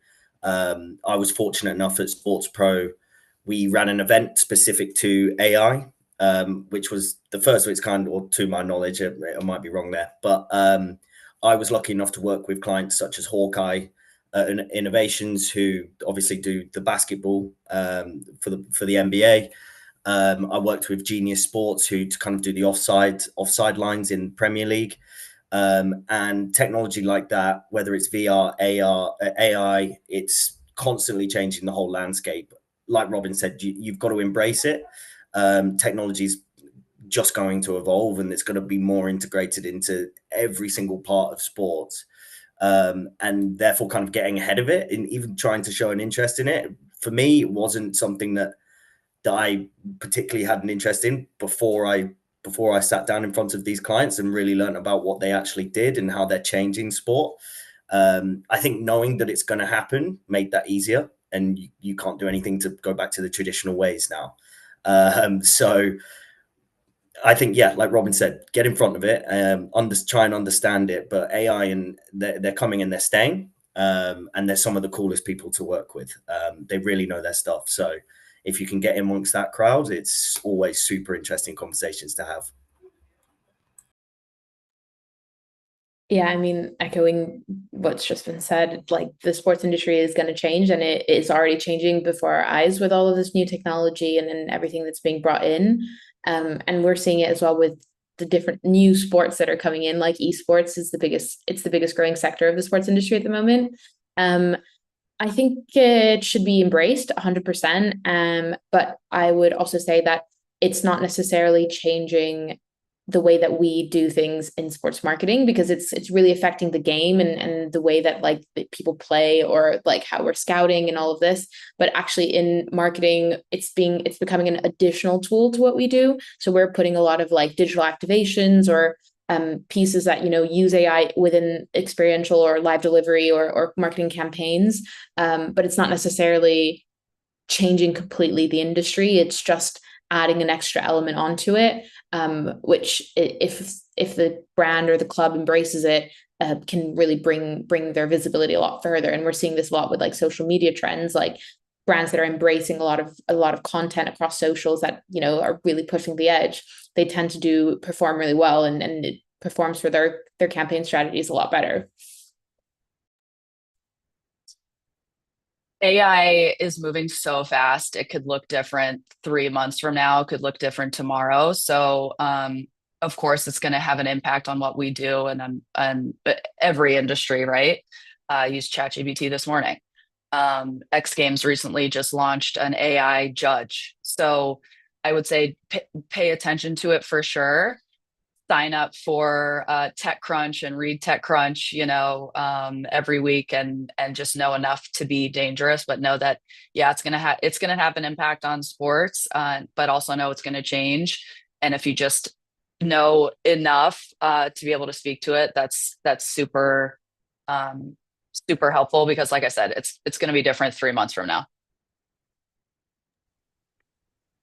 I was fortunate enough at Sports Pro, we ran an event specific to AI, which was the first of its kind, or to my knowledge. I might be wrong there, but I was lucky enough to work with clients such as Hawkeye Innovations, who obviously do the basketball for the NBA. I worked with Genius Sports, who to kind of do the offside lines in Premier League, and technology like that. Whether it's VR, AR, AI, it's constantly changing the whole landscape. Like Robin said, you've got to embrace it. Technology's just going to evolve, and it's going to be more integrated into every single part of sports. And therefore, kind of getting ahead of it and even trying to show an interest in it. For me, it wasn't something that I particularly had an interest in before I sat down in front of these clients and really learned about what they actually did and how they're changing sport. I think knowing that it's going to happen made that easier, and you can't do anything to go back to the traditional ways now. So I think, yeah, like Robin said, get in front of it, try and understand it. But AI, and they're coming and they're staying, and they're some of the coolest people to work with. They really know their stuff. So if you can get in amongst that crowd, it's always super interesting conversations to have. Yeah, I mean, echoing what's just been said, like the sports industry is going to change and it is already changing before our eyes with all of this new technology and then everything that's being brought in. And we're seeing it as well with the different new sports that are coming in, like esports is it's the biggest growing sector of the sports industry at the moment. Um, I think it should be embraced 100%. But I would also say that it's not necessarily changing the way that we do things in sports marketing because it's really affecting the game and the way that like people play or like how we're scouting and all of this. But actually in marketing, it's becoming an additional tool to what we do. So we're putting a lot of like digital activations or pieces that use AI within experiential or live delivery or marketing campaigns, but it's not necessarily changing completely the industry. It's just adding an extra element onto it, which if the brand or the club embraces it, can really bring their visibility a lot further. And we're seeing this a lot with like social media trends, like brands that are embracing a lot of content across socials that are really pushing the edge. They tend to perform really well, and it performs for their campaign strategies a lot better. AI is moving so fast. It could look different 3 months from now, it could look different tomorrow. So, of course, it's going to have an impact on what we do and every industry, right? I used ChatGPT this morning. X Games recently just launched an AI judge. So I would say pay attention to it for sure. Sign up for TechCrunch and read TechCrunch, every week and just know enough to be dangerous, but know that yeah, it's gonna have an impact on sports, but also know it's gonna change. And if you just know enough to be able to speak to it, that's super super helpful because, like I said, it's gonna be different 3 months from now.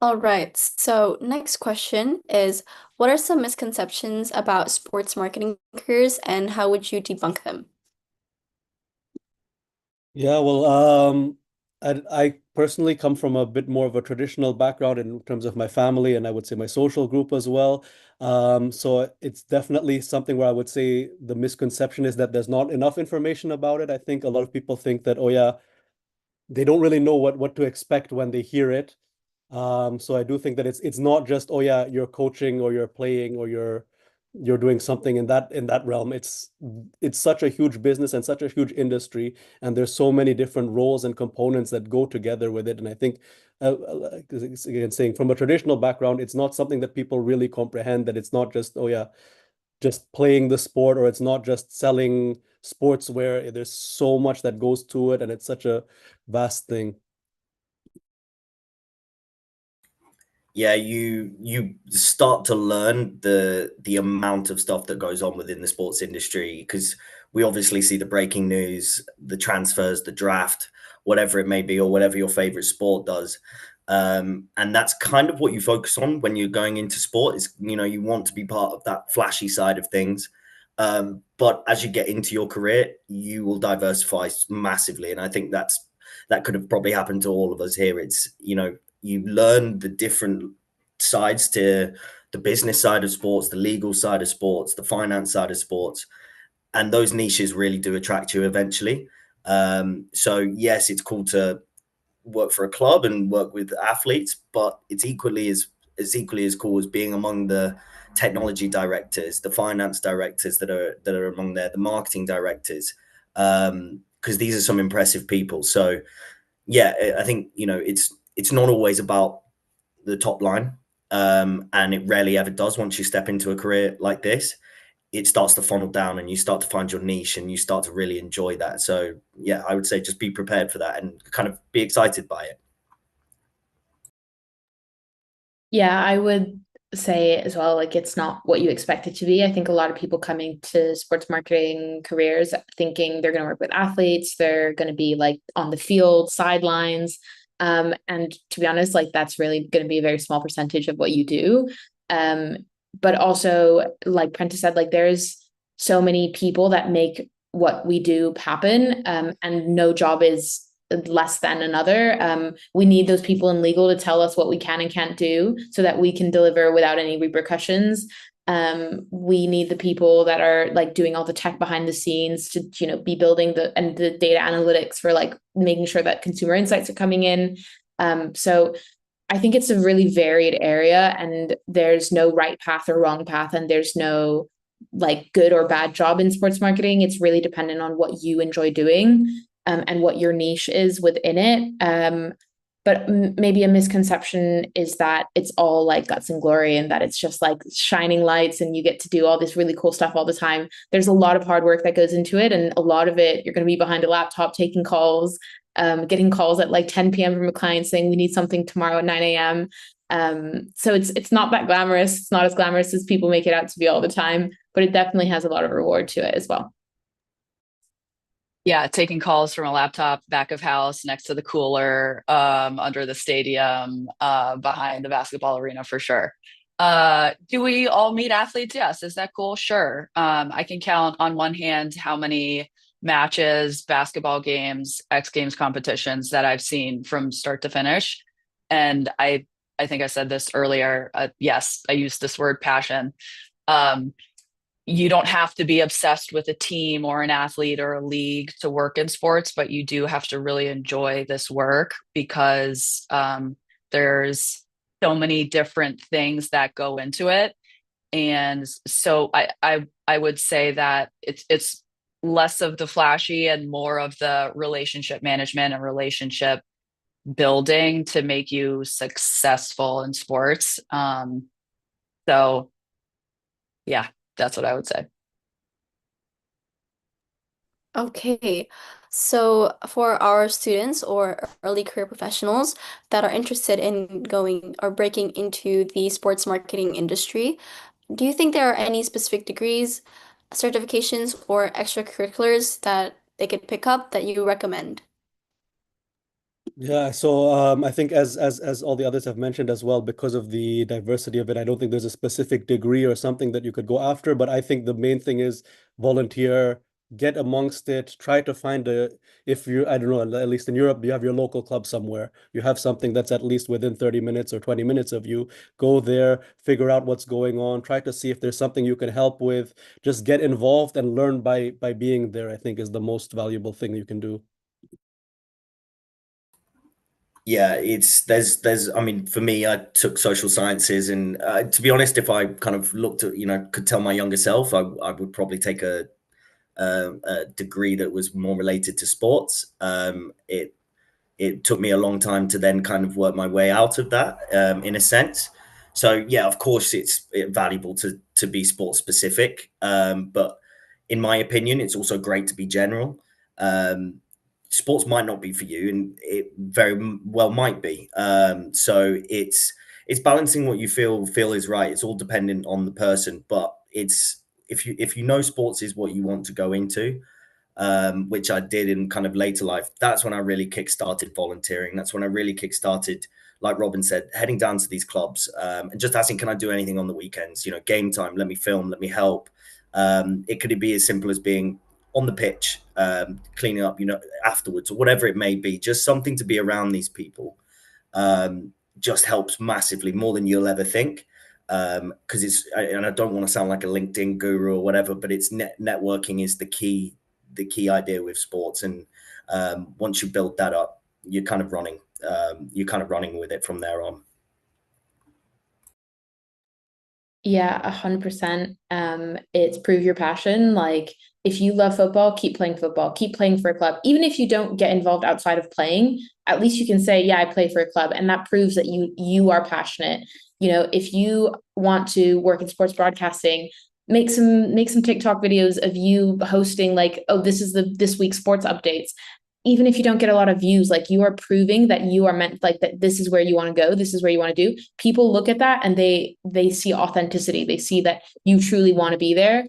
All right. So next question is, what are some misconceptions about sports marketing careers and how would you debunk them? Yeah, well, I personally come from a bit more of a traditional background in terms of my family and I would say my social group as well. So it's definitely something where I would say the misconception is that there's not enough information about it. I think a lot of people think that, oh yeah, they don't really know what to expect when they hear it. So I do think that it's not just, oh yeah, you're coaching or you're playing or you're doing something in that realm. It's such a huge business and such a huge industry, and there's so many different roles and components that go together with it. And I think, again, saying from a traditional background, it's not something that people really comprehend. That it's not just, oh yeah, just playing the sport, or it's not just selling sportswear. There's so much that goes to it, and it's such a vast thing. Yeah, you start to learn the amount of stuff that goes on within the sports industry, because we obviously see the breaking news, the transfers, the draft, whatever it may be, or whatever your favorite sport does. And that's kind of what you focus on when you're going into sport, is, you want to be part of that flashy side of things. But as you get into your career, you will diversify massively. And I think that could have probably happened to all of us here. It's, you learn the different sides to the business side of sports, the legal side of sports, the finance side of sports, and those niches really do attract you eventually. So yes, it's cool to work for a club and work with athletes, but it's equally as cool as being among the technology directors, the finance directors that are among there, the marketing directors, because these are some impressive people. So yeah, I think it's not always about the top line, and it rarely ever does. Once you step into a career like this, it starts to funnel down, and you start to find your niche, and you start to really enjoy that. So yeah, I would say just be prepared for that and kind of be excited by it. Yeah, I would say as well, like it's not what you expect it to be. I think a lot of people coming to sports marketing careers thinking they're going to work with athletes, they're going to be like on the field, sidelines. And to be honest, like that's really going to be a very small percentage of what you do. Um, but also, like Prentice said, like there's so many people that make what we do happen. And no job is less than another. We need those people in legal to tell us what we can and can't do so that we can deliver without any repercussions. We need the people that are like doing all the tech behind the scenes to, be building the data analytics for like making sure that consumer insights are coming in. So I think it's a really varied area, and there's no right path or wrong path, and there's no like good or bad job in sports marketing. It's really dependent on what you enjoy doing, and what your niche is within it. But maybe a misconception is that it's all like guts and glory and that it's just like shining lights and you get to do all this really cool stuff all the time. There's a lot of hard work that goes into it, and a lot of it you're going to be behind a laptop taking calls, getting calls at like 10 p.m. from a client saying we need something tomorrow at 9 a.m. So it's not that glamorous. It's not as glamorous as people make it out to be all the time, but it definitely has a lot of reward to it as well. Yeah, taking calls from a laptop back of house next to the cooler, under the stadium, behind the basketball arena for sure. Do we all meet athletes? Yes. Is that cool? Sure. I can count on one hand how many matches, basketball games, X Games competitions that I've seen from start to finish. And I think I said this earlier. Yes, I use this word passion. Um, you don't have to be obsessed with a team or an athlete or a league to work in sports, but you do have to really enjoy this work because there's so many different things that go into it. And so I would say that it's less of the flashy and more of the relationship management and relationship building to make you successful in sports. So yeah, that's what I would say. Okay, so for our students or early career professionals that are interested in going or breaking into the sports marketing industry, do you think there are any specific degrees, certifications, or extracurriculars that they could pick up that you recommend? Yeah, so I think as all the others have mentioned as well, because of the diversity of it, I don't think there's a specific degree or something that you could go after. But I think the main thing is volunteer, get amongst it, try to find if you, I don't know, at least in Europe, you have your local club somewhere. You have something that's at least within 30 minutes or 20 minutes of you. Go there, figure out what's going on, try to see if there's something you can help with. Just get involved and learn by being there, I think is the most valuable thing you can do. Yeah, there's I mean, for me, I took social sciences, and to be honest, if I kind of looked at, could tell my younger self, I would probably take a degree that was more related to sports. It took me a long time to then kind of work my way out of that, in a sense. So yeah, of course, it's valuable to be sport specific, but in my opinion, it's also great to be general. Um, Sports might not be for you, and it very well might be. So it's balancing what you feel is right. It's all dependent on the person, but it's if you know sports is what you want to go into, which I did in kind of later life. That's when I really kick-started volunteering. That's when I really kick-started, like Robin said, heading down to these clubs, and just asking, can I do anything on the weekends? Game time, let me film, let me help. It could be as simple as being on the pitch, cleaning up, afterwards, or whatever it may be. Just something to be around these people, just helps massively, more than you'll ever think. Because and I don't want to sound like a LinkedIn guru or whatever, but it's networking is the key idea with sports. And once you build that up, you're kind of running. You're kind of running with it from there on. Yeah, 100%. It's prove your passion. Like if you love football, keep playing for a club. Even if you don't get involved outside of playing, at least you can say, yeah, I play for a club. And that proves that you are passionate. If you want to work in sports broadcasting, make some TikTok videos of you hosting like, oh, this is this week's sports updates. Even if you don't get a lot of views, like you are proving that you are meant, like that this is where you want to go, this is where you want to do. People look at that and they see authenticity. They see that you truly want to be there.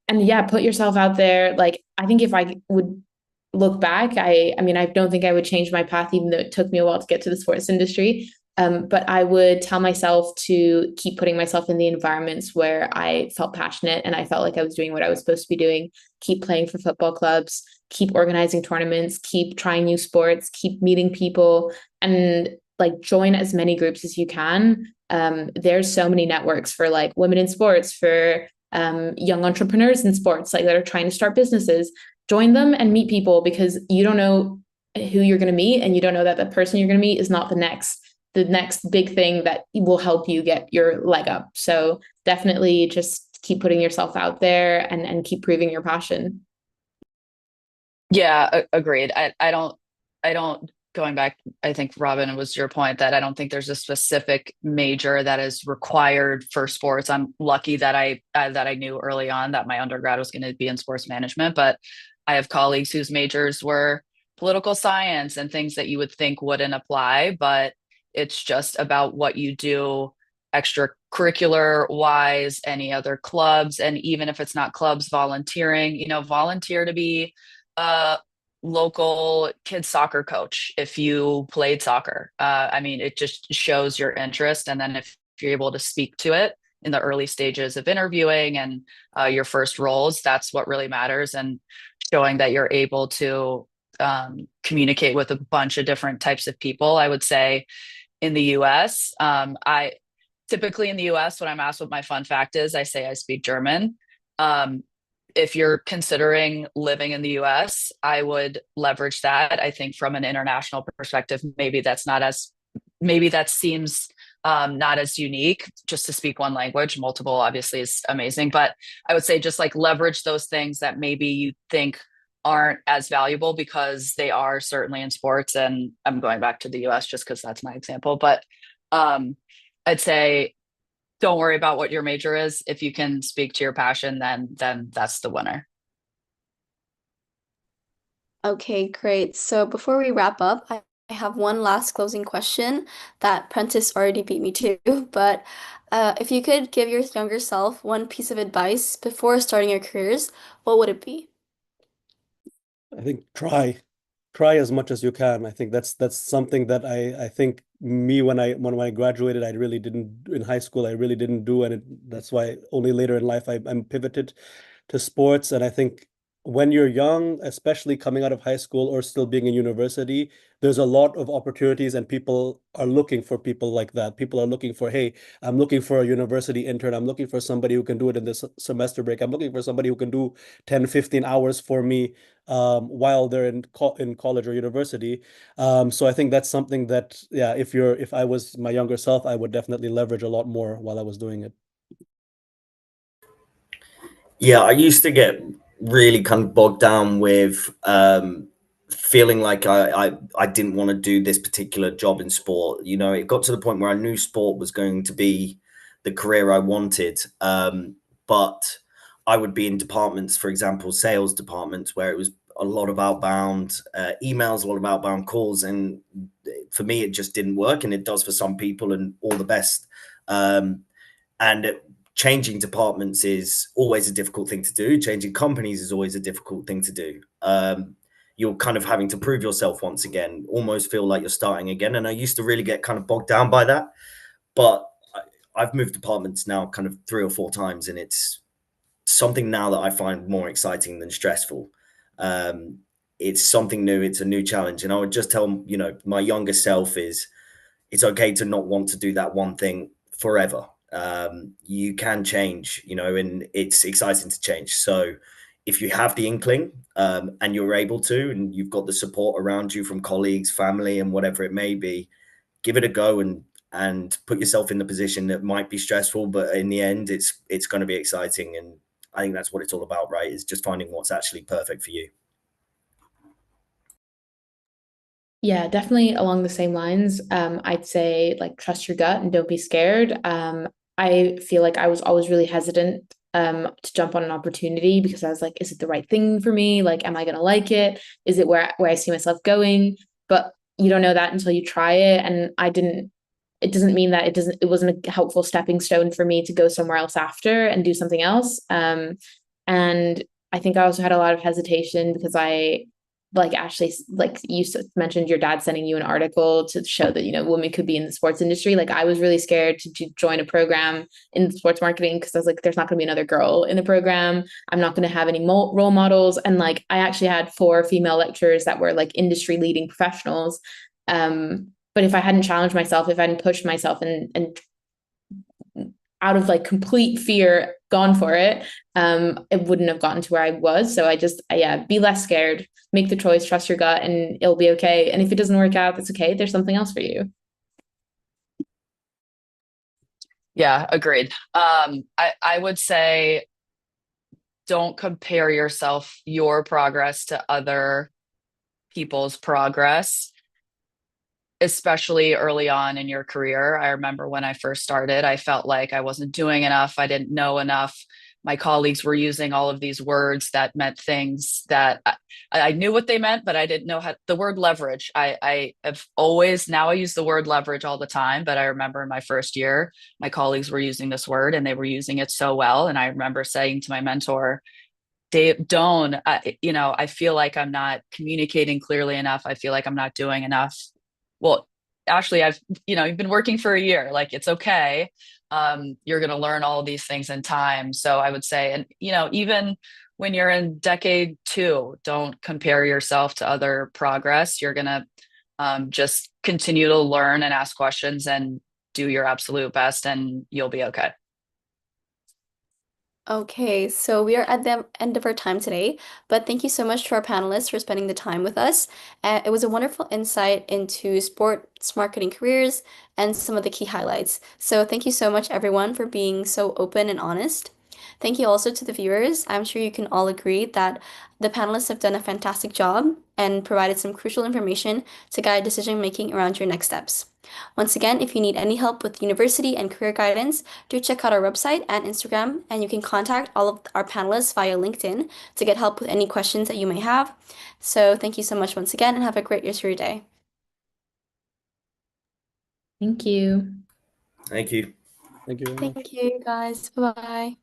And yeah, put yourself out there. Like I think if I would look back, I mean, I don't think I would change my path, even though it took me a while to get to the sports industry. But I would tell myself to keep putting myself in the environments where I felt passionate and I felt like I was doing what I was supposed to be doing. Keep playing for football clubs, keep organizing tournaments, keep trying new sports, keep meeting people, and like join as many groups as you can. There's so many networks for like women in sports, for young entrepreneurs in sports, like that are trying to start businesses. Join them and meet people, because you don't know who you're going to meet, and you don't know that the person you're going to meet is not the next big thing that will help you get your leg up. So definitely just keep putting yourself out there and keep proving your passion. Yeah, agreed. I don't going back, I think Robin, it was your point that I don't think there's a specific major that is required for sports. I'm lucky that I knew early on that my undergrad was going to be in sports management, but I have colleagues whose majors were political science and things that you would think wouldn't apply, but it's just about what you do extracurricular wise, any other clubs, and even if it's not clubs, volunteering, volunteer to be a local kids soccer coach if you played soccer. I mean, it just shows your interest. And then if you're able to speak to it in the early stages of interviewing and your first roles, that's what really matters. And showing that you're able to communicate with a bunch of different types of people. I would say in the US, I typically in the US, when I'm asked what my fun fact is, I say I speak German. Um, if you're considering living in the US, I would leverage that. I think from an international perspective, maybe that seems not as unique. Just to speak one language, multiple obviously is amazing. But I would say just like leverage those things that maybe you think aren't as valuable, because they are certainly in sports. And I'm going back to the US just because that's my example. But I'd say don't worry about what your major is. If you can speak to your passion, then that's the winner. Okay, great. So before we wrap up, I have one last closing question that Prentice already beat me to. But if you could give your younger self one piece of advice before starting your careers, what would it be? I think try. try as much as you can. I think that's something that I think me when I graduated, I really didn't in high school, I really didn't do, and that's why only later in life I'm pivoted to sports. And I think when you're young, especially coming out of high school or still being in university, there's a lot of opportunities and people are looking for people like that. People are looking for, hey, I'm looking for a university intern. I'm looking for somebody who can do it in this semester break. I'm looking for somebody who can do 10, 15 hours for me while they're in college or university. So I think that's something that, yeah, if I was my younger self, I would definitely leverage a lot more while I was doing it. Yeah, I used to get really kind of bogged down with feeling like I didn't want to do this particular job in sport. You know, it got to the point where I knew sport was going to be the career I wanted. But I would be in departments, for example, sales departments, where it was a lot of outbound emails, a lot of outbound calls. And for me, it just didn't work. And it does for some people, and all the best. And changing departments is always a difficult thing to do. Changing companies is always a difficult thing to do. You're kind of having to prove yourself once again, almost feel like you're starting again. And I used to really get kind of bogged down by that. But I've moved departments now kind of 3 or 4 times, and it's something now that I find more exciting than stressful. It's something new. It's a new challenge. And I would just tell, my younger self is it's okay to not want to do that one thing forever. You can change, and it's exciting to change. So if you have the inkling and you're able to, and you've got the support around you from colleagues, family, and whatever it may be, give it a go and put yourself in the position that might be stressful, but in the end, it's going to be exciting. And I think that's what it's all about, right? Is just finding what's actually perfect for you. Yeah, definitely along the same lines. I'd say like trust your gut and don't be scared. I feel like I was always really hesitant to jump on an opportunity because I was like, is it the right thing for me? Like, am I gonna like it? Is it where I see myself going? But you don't know that until you try it. And I didn't, it doesn't mean that it wasn't a helpful stepping stone for me to go somewhere else after and do something else. And I think I also had a lot of hesitation because I like Ashley, like you mentioned your dad sending you an article to show that, women could be in the sports industry. Like I was really scared to join a program in sports marketing because I was like, there's not going to be another girl in the program. I'm not going to have any role models. And like, I actually had 4 female lecturers that were like industry leading professionals. But if I hadn't challenged myself, if I hadn't pushed myself and out of like complete fear gone for it, it wouldn't have gotten to where I was. So yeah, be less scared, make the choice, trust your gut, and it'll be okay. And if it doesn't work out, that's okay. There's something else for you. Yeah, agreed. I would say don't compare your progress to other people's progress, especially early on in your career. I remember when I first started, I felt like I wasn't doing enough. I didn't know enough. My colleagues were using all of these words that meant things that I knew what they meant, but I didn't know the word leverage. I have always, now I use the word leverage all the time, but I remember in my first year, my colleagues were using this word and they were using it so well. And I remember saying to my mentor, Dave, I feel like I'm not communicating clearly enough. I feel like I'm not doing enough. Well, Ashley, you've been working for a year, like it's okay. You're going to learn all of these things in time. So I would say, and, even when you're in decade 2, don't compare yourself to other progress. You're going to just continue to learn and ask questions and do your absolute best and you'll be okay. Okay, so we are at the end of our time today, but thank you so much to our panelists for spending the time with us. It was a wonderful insight into sports marketing careers and some of the key highlights. So thank you so much, everyone, for being so open and honest. Thank you also to the viewers. I'm sure you can all agree that the panelists have done a fantastic job and provided some crucial information to guide decision making around your next steps. Once again, if you need any help with university and career guidance, do check out our website and Instagram, and you can contact all of our panelists via LinkedIn to get help with any questions that you may have. So thank you so much once again, and have a great rest of your day. Thank you. Thank you. Thank you very much. Thank you, guys. Bye-bye.